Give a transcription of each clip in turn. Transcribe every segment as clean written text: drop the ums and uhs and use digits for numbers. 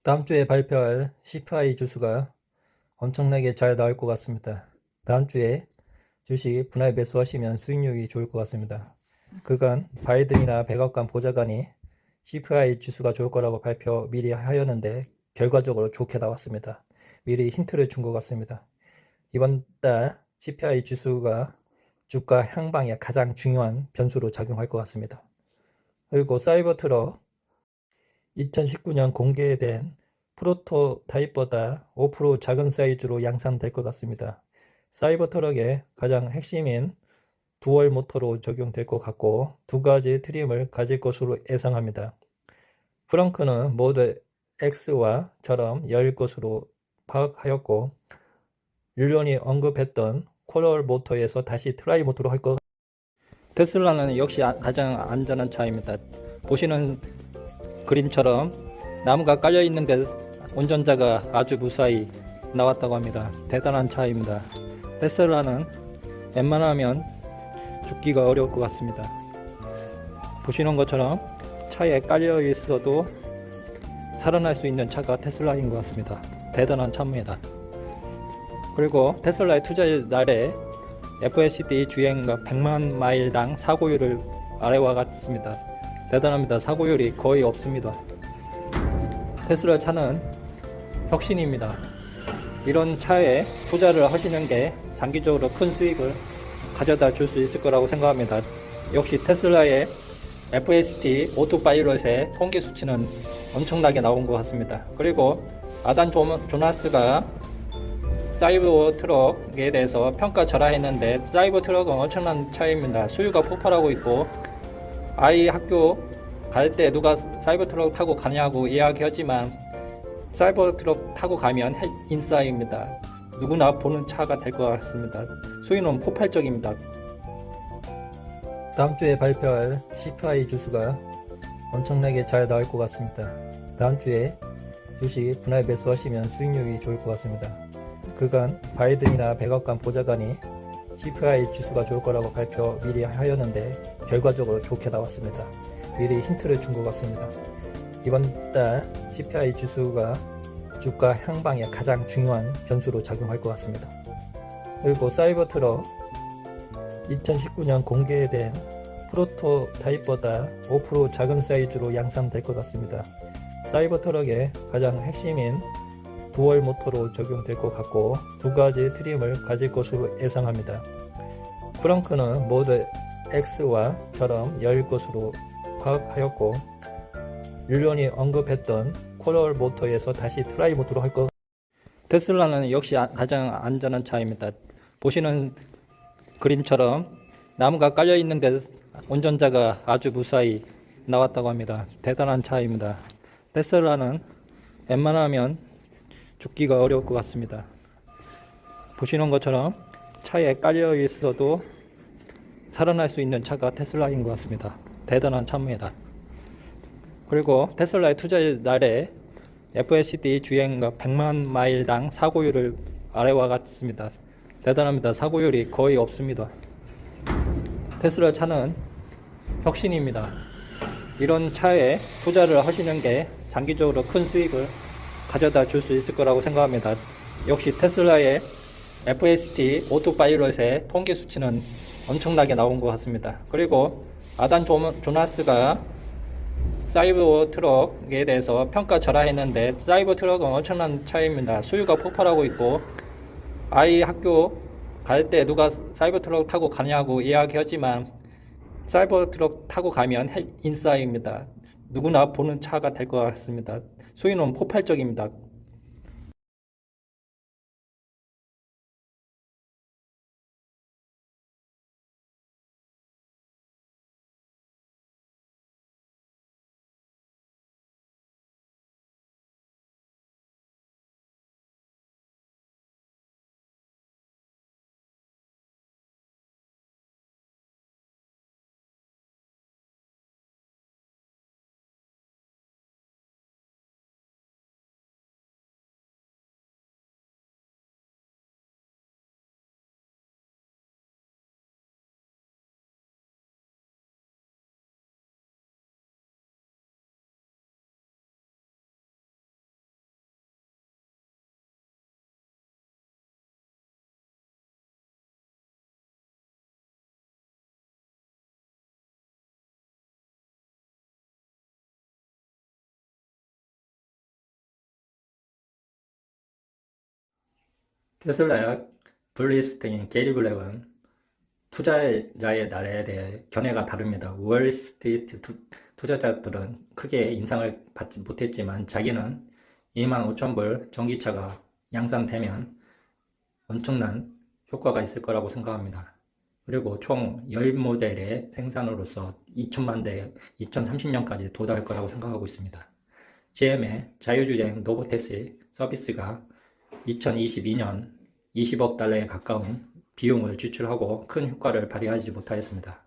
다음 주에 발표할 CPI 지수가 엄청나게 잘 나올 것 같습니다. 다음 주에 주식 분할 매수하시면 수익률이 좋을 것 같습니다. 그간 바이든이나 백악관 보좌관이 CPI 지수가 좋을 거라고 발표 미리 하였는데 결과적으로 좋게 나왔습니다. 미리 힌트를 준 것 같습니다. 이번 달 CPI 지수가 주가 향방에 가장 중요한 변수로 작용할 것 같습니다. 그리고 사이버 트럭 2019년 공개된 프로토타입보다 5% 작은 사이즈로 양산될 것 같습니다. 사이버 트럭의 가장 핵심인 듀얼 모터로 적용될 것 같고 두 가지 트림을 가질 것으로 예상합니다. 프렁크는 모델 X와 처럼 열 것으로 파악하였고 율련이 언급했던 쿼럴 모터에서 다시 트라이 모터로 할 것. 테슬라는 역시 가장 안전한 차입니다. 보시는 그림처럼 나무가 깔려 있는데 운전자가 아주 무사히 나왔다고 합니다. 대단한 차입니다. 테슬라는 웬만하면 죽기가 어려울 것 같습니다. 보시는 것처럼 차에 깔려 있어도 살아날 수 있는 차가 테슬라인 것 같습니다. 대단한 차입니다. 그리고 테슬라의 투자 날에 FSD 주행가 100만 마일당 사고율을 아래와 같습니다. 대단합니다. 사고율이 거의 없습니다. 테슬라 차는 혁신입니다. 이런 차에 투자를 하시는 게 장기적으로 큰 수익을 가져다 줄 수 있을 거라고 생각합니다. 역시 테슬라의 FSD 오토파일럿의 통계 수치는 엄청나게 나온 것 같습니다. 그리고 아단 조나스가 사이버 트럭에 대해서 평가절하했는데 사이버 트럭은 엄청난 차입니다. 수요가 폭발하고 있고 아이 학교 갈 때 누가 사이버 트럭 타고 가냐고 이야기하지만 사이버 트럭 타고 가면 인싸입니다. 누구나 보는 차가 될 것 같습니다. 수요는 폭발적입니다. 다음 주에 발표할 CPI 지수가 엄청나게 잘 나올 것 같습니다. 다음 주에 주식 분할 매수하시면 수익률이 좋을 것 같습니다. 그간 바이든이나 백악관 보좌관이 CPI 지수가 좋을 거라고 발표 미리 하였는데 결과적으로 좋게 나왔습니다. 미리 힌트를 준 것 같습니다. 이번 달 CPI 지수가 주가 향방에 가장 중요한 변수로 작용할 것 같습니다. 그리고 사이버 트럭 2019년 공개된 프로토타입보다 5% 작은 사이즈로 양산될 것 같습니다. 사이버 트럭의 가장 핵심인 듀얼 모터로 적용될 것 같고 두 가지 트림을 가질 것으로 예상합니다. 프렁크는 모델 X와 처럼 열 것으로 파악하였고 율련이 언급했던 쿼럴 모터에서 다시 트라이 모터로 할 것. 테슬라는 역시 가장 안전한 차입니다. 보시는 그림처럼 나무가 깔려 있는데 운전자가 아주 무사히 나왔다고 합니다. 대단한 차입니다. 테슬라는 웬만하면 죽기가 어려울 것 같습니다. 보시는 것처럼 차에 깔려 있어도 살아날 수 있는 차가 테슬라인 것 같습니다. 대단한 차입니다. 그리고 테슬라의 투자 날에 FSD 주행가 100만 마일당 사고율을 아래와 같습니다. 대단합니다. 사고율이 거의 없습니다. 테슬라 차는 혁신입니다. 이런 차에 투자를 하시는 게 장기적으로 큰 수익을 가져다 줄 수 있을 거라고 생각합니다. 역시 테슬라의 FSD 오토파일럿의 통계 수치는 엄청나게 나온 것 같습니다. 그리고 아단 조나스가 사이버 트럭에 대해서 평가절하했는데 사이버 트럭은 엄청난 차입니다. 수요가 폭발하고 있고 아이 학교 갈 때 누가 사이버 트럭 타고 가냐고 이야기하지만 사이버 트럭 타고 가면 인싸입니다. 누구나 보는 차가 될 것 같습니다. 수요는 폭발적입니다. 테슬라의 블리스트인 게리 블랙은 투자자의 날에 대해 견해가 다릅니다. 월스트리트 투자자들은 크게 인상을 받지 못했지만 자기는 25,000불 전기차가 양산되면 엄청난 효과가 있을 거라고 생각합니다. 그리고 총 10모델의 생산으로서 2천만 대 2030년까지 도달할 거라고 생각하고 있습니다. GM의 자유주행 로보택시 서비스가 2022년 20억 달러에 가까운 비용을 지출하고 큰 효과를 발휘하지 못하였습니다.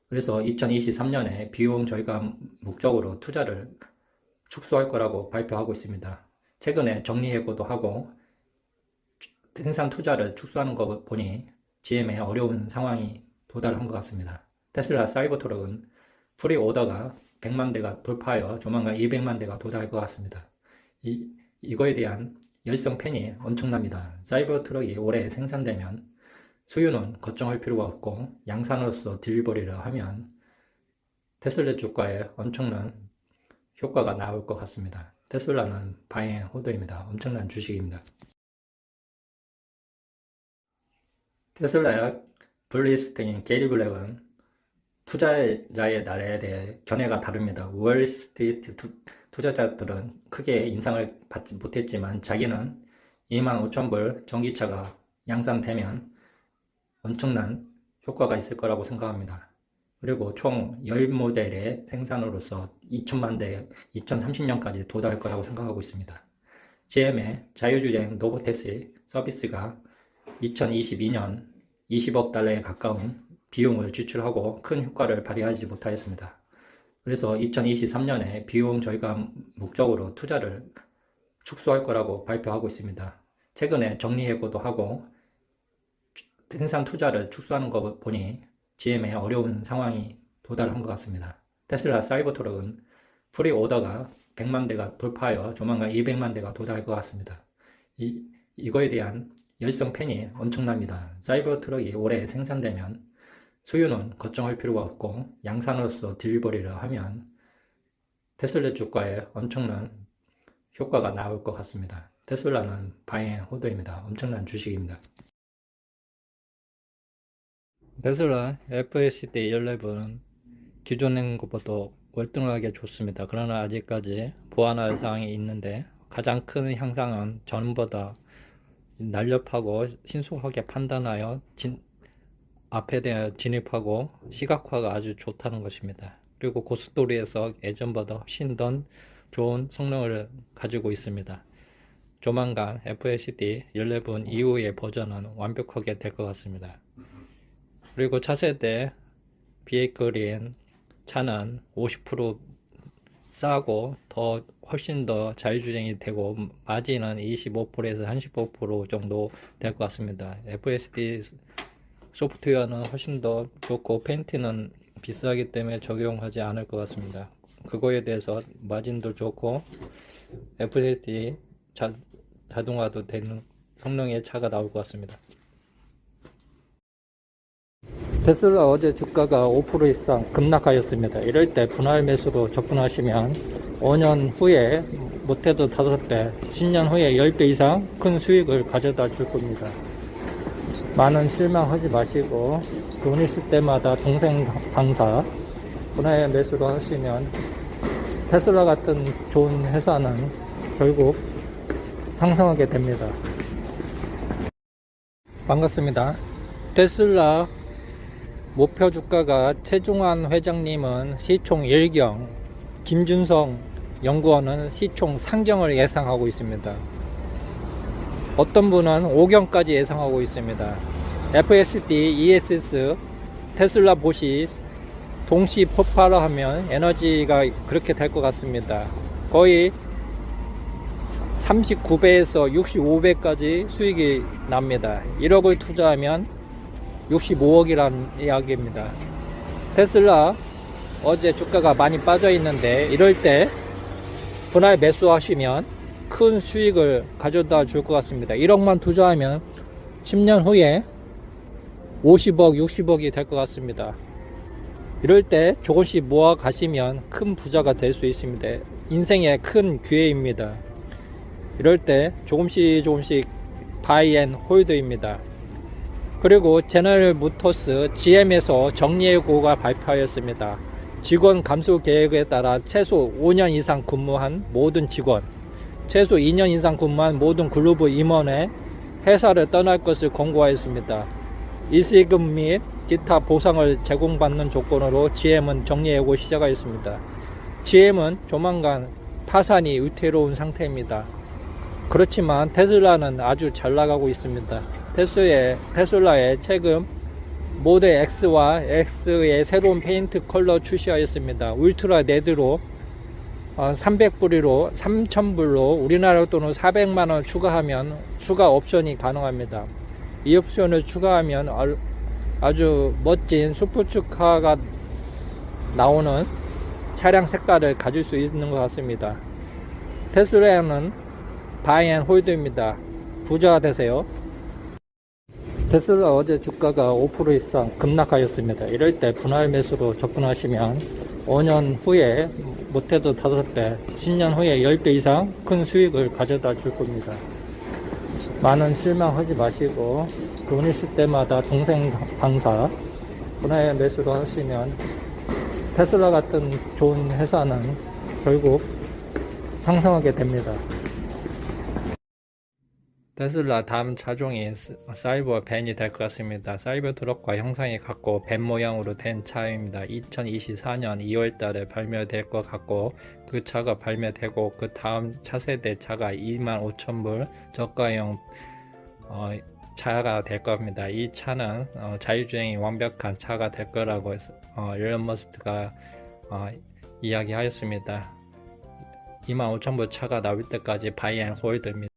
그래서 2023년에 비용 절감 목적으로 투자를 축소할 거라고 발표하고 있습니다. 최근에 정리해고도 하고 생산 투자를 축소하는 거 보니 GM의 어려운 상황이 도달한 것 같습니다. 테슬라 사이버트럭은 프리오더가 100만 대가 돌파하여 조만간 200만 대가 도달할 것 같습니다. 이거에 대한 열성팬이 엄청납니다. 사이버트럭이 올해 생산되면 수요는 걱정할 필요가 없고 양산으로서 딜리버리를 하면 테슬라 주가에 엄청난 효과가 나올 것 같습니다. 테슬라는 바잉 호드입니다. 엄청난 주식입니다. 테슬라의 블리스트인 게리 블랙은 투자자의 날에 대해 견해가 다릅니다. 월스트리트 투자자들은 크게 인상을 받지 못했지만 자기는 25,000불 전기차가 양산되면 엄청난 효과가 있을 거라고 생각합니다. 그리고 총 10모델의 생산으로서 2천만 대 2030년까지 도달할 거라고 생각하고 있습니다. GM의 자유주행 로보택시 서비스가 2022년 20억 달러에 가까운 비용을 지출하고 큰 효과를 발휘하지 못하였습니다. 그래서 2023년에 비용 절감 목적으로 투자를 축소할 거라고 발표하고 있습니다. 최근에 정리해고도 하고 생산 투자를 축소하는 거 보니 GM의 어려운 상황이 도달한 것 같습니다. 테슬라 사이버트럭은 프리오더가 100만 대가 돌파하여 조만간 200만 대가 도달할 것 같습니다. 이거에 대한 열성팬이 엄청납니다. 사이버트럭이 올해 생산되면 수요는 걱정할 필요가 없고 양산으로서 딜리버리를 하면 테슬라 주가에 엄청난 효과가 나올 것 같습니다. 테슬라는 바잉 호드입니다. 엄청난 주식입니다. 테슬라 FSD11은 기존의 것보다 월등하게 좋습니다. 그러나 아직까지 보완할 사항이 있는데 가장 큰 향상은 전보다 날렵하고 신속하게 판단하여 앞에 대해 진입하고 시각화가 아주 좋다는 것입니다. 그리고 고속도로에서 예전보다 훨씬 더 좋은 성능을 가지고 있습니다. 조만간 FSD 11 이후의 버전은 완벽하게 될 것 같습니다. 그리고 차세대 비에이클인 차는 50% 싸고 훨씬 더 자유주행이 되고 마진은 25%에서 35% 정도 될 것 같습니다. FSD 소프트웨어는 훨씬 더 좋고 페인트는 비싸기 때문에 적용하지 않을 것 같습니다. 그거에 대해서 마진도 좋고 FSD 자동화도 되는 성능의 차가 나올 것 같습니다. 테슬라 어제 주가가 5% 이상 급락하였습니다. 이럴 때 분할 매수로 접근하시면 5년 후에 못해도 5배, 10년 후에 10배 이상 큰 수익을 가져다 줄 겁니다. 많은 실망하지 마시고 돈 있을 때마다 동생 강사 분할 매수로 하시면 테슬라 같은 좋은 회사는 결국 상승하게 됩니다. 반갑습니다. 테슬라 목표 주가가 최종환 회장님은 시총 1경, 김준성 연구원은 시총 3경을 예상하고 있습니다. 어떤 분은 5경까지 예상하고 있습니다. FSD, ESS, 테슬라 봇이 동시 폭발을 하면 에너지가 그렇게 될 것 같습니다. 거의 39배에서 65배까지 수익이 납니다. 1억을 투자하면 65억이라는 이야기입니다. 테슬라 어제 주가가 많이 빠져 있는데 이럴 때 분할 매수하시면 큰 수익을 가져다 줄 것 같습니다. 1억만 투자하면 10년 후에 50억, 60억이 될 것 같습니다. 이럴 때 조금씩 모아 가시면 큰 부자가 될 수 있습니다. 인생의 큰 기회입니다. 이럴 때 조금씩 바이앤홀드입니다. 그리고 제너럴 모터스 GM에서 정리해고가 발표하였습니다. 직원 감소 계획에 따라 최소 5년 이상 근무한 모든 직원, 최소 2년 이상 근무한 모든 글로벌 임원의 회사를 떠날 것을 권고하였습니다. 이직금 및 기타 보상을 제공받는 조건으로 GM은 정리해고 시작하였습니다. GM은 조만간 파산이 위태로운 상태입니다. 그렇지만 테슬라는 아주 잘 나가고 있습니다. 테슬라의 최근 모델 X와 X의 새로운 페인트 컬러 출시하였습니다. 울트라 레드로 300불로 3,000불로 우리나라 돈으로 400만원 추가하면 추가 옵션이 가능합니다. 이 옵션을 추가하면 아주 멋진 스포츠카가 나오는 차량 색깔을 가질 수 있는 것 같습니다. 테슬라는 바이앤홀드입니다. 부자가 되세요. 테슬라 어제 주가가 5% 이상 급락하였습니다. 이럴 때 분할 매수로 접근하시면 5년 후에 못해도 5배, 10년 후에 10배 이상 큰 수익을 가져다 줄 겁니다. 많은 실망하지 마시고 돈 있을 때마다 동생 강사 분할 매수로 하시면 테슬라 같은 좋은 회사는 결국 상승하게 됩니다. 테슬라 다음 차종이 사이버 밴이 될 것 같습니다. 사이버 트럭과 형상이 같고 밴 모양으로 된 차입니다. 2024년 2월달에 발매될 것 같고 그 차가 발매되고 그 다음 차세대 차가 25,000불 저가형 차가 될 겁니다. 이 차는 자율주행이 완벽한 차가 될 거라고 일론 머스크가 이야기하였습니다. 25,000불 차가 나올 때까지 바이앤홀드입니다.